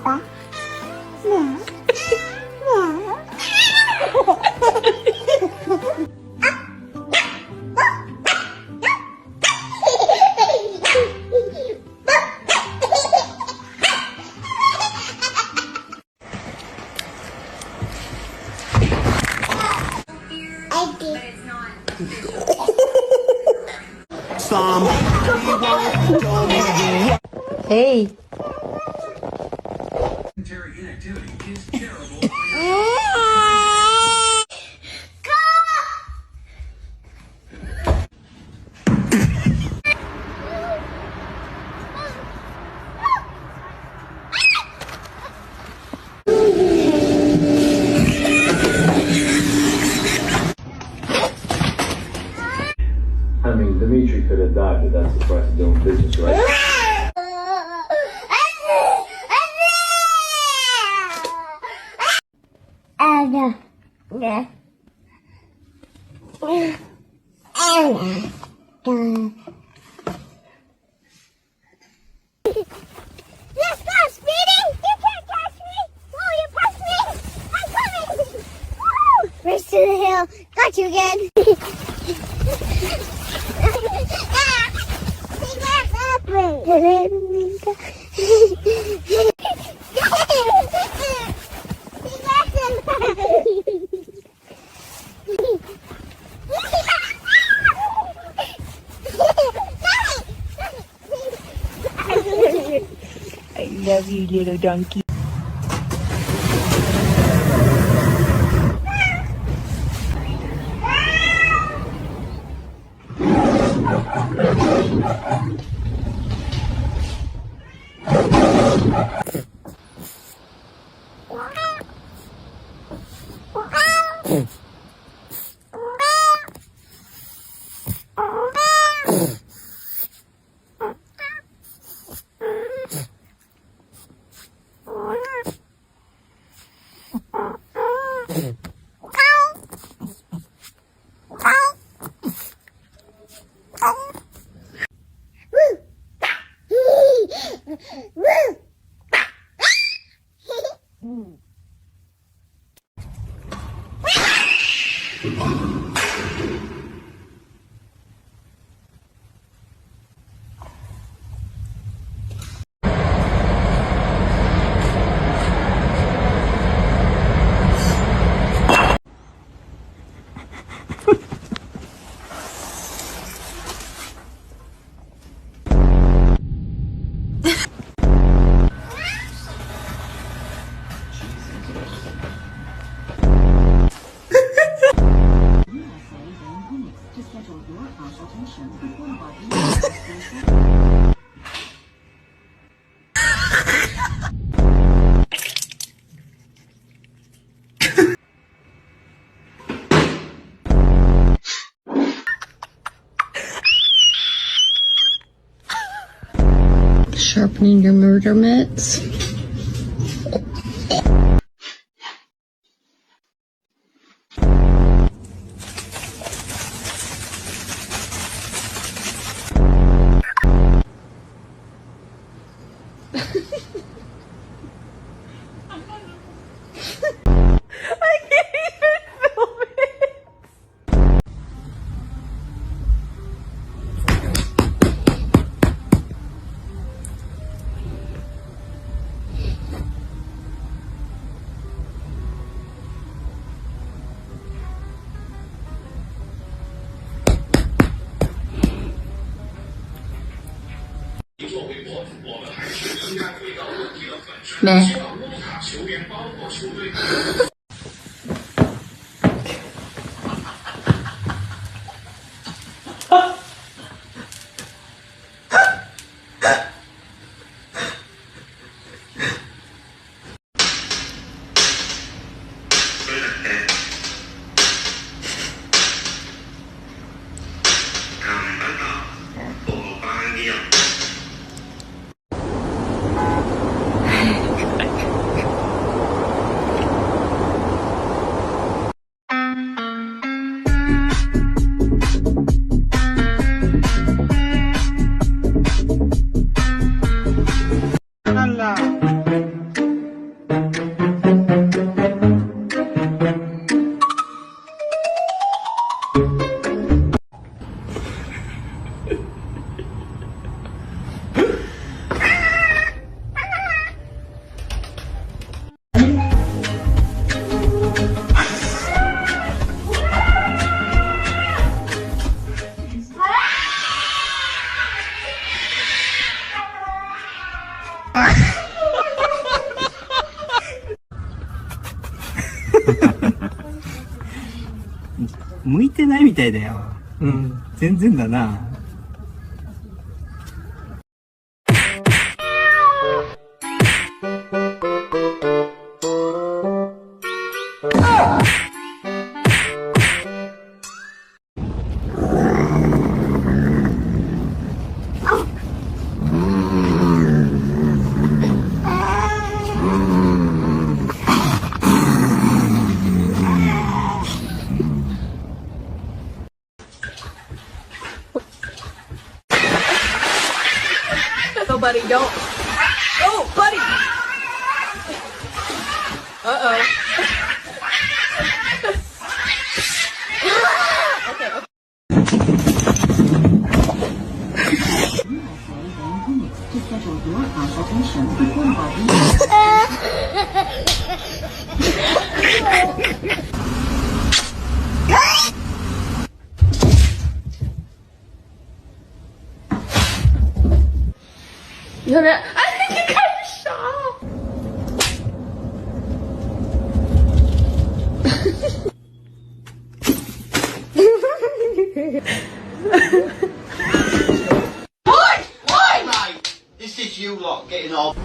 Papa. Meow. Meow. Hey. Inactivity is terrible. I mean, Dimitri could have died, but that's the price of doing business, right? Let's go, Speedy! You can't catch me! Oh, you pushed me! I'm coming! Woo! Race to the hill. Got you again. I love you, little donkey. Sharpening your murder mitts. I can't even film it. Meh. 向いてないみたいだよ。うん、全然だな。So, buddy, don't. Oh, buddy. Uh-oh. Okay, okay. I think you got a shot. Why, mate? This is you lot getting off.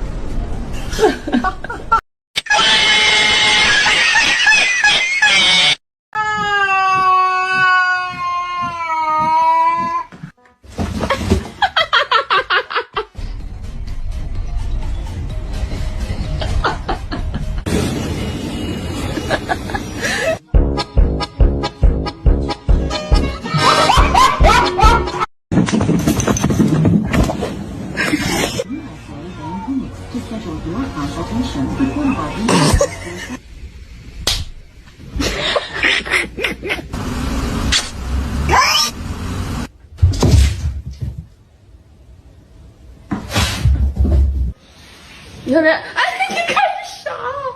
I think you got a shot.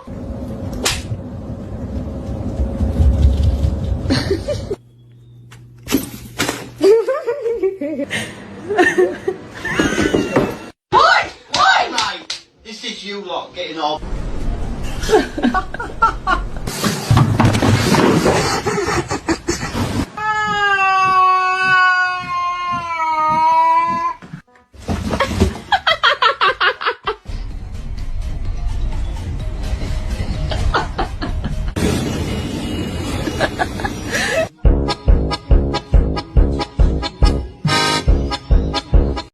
Why, mate? This is you lot getting off.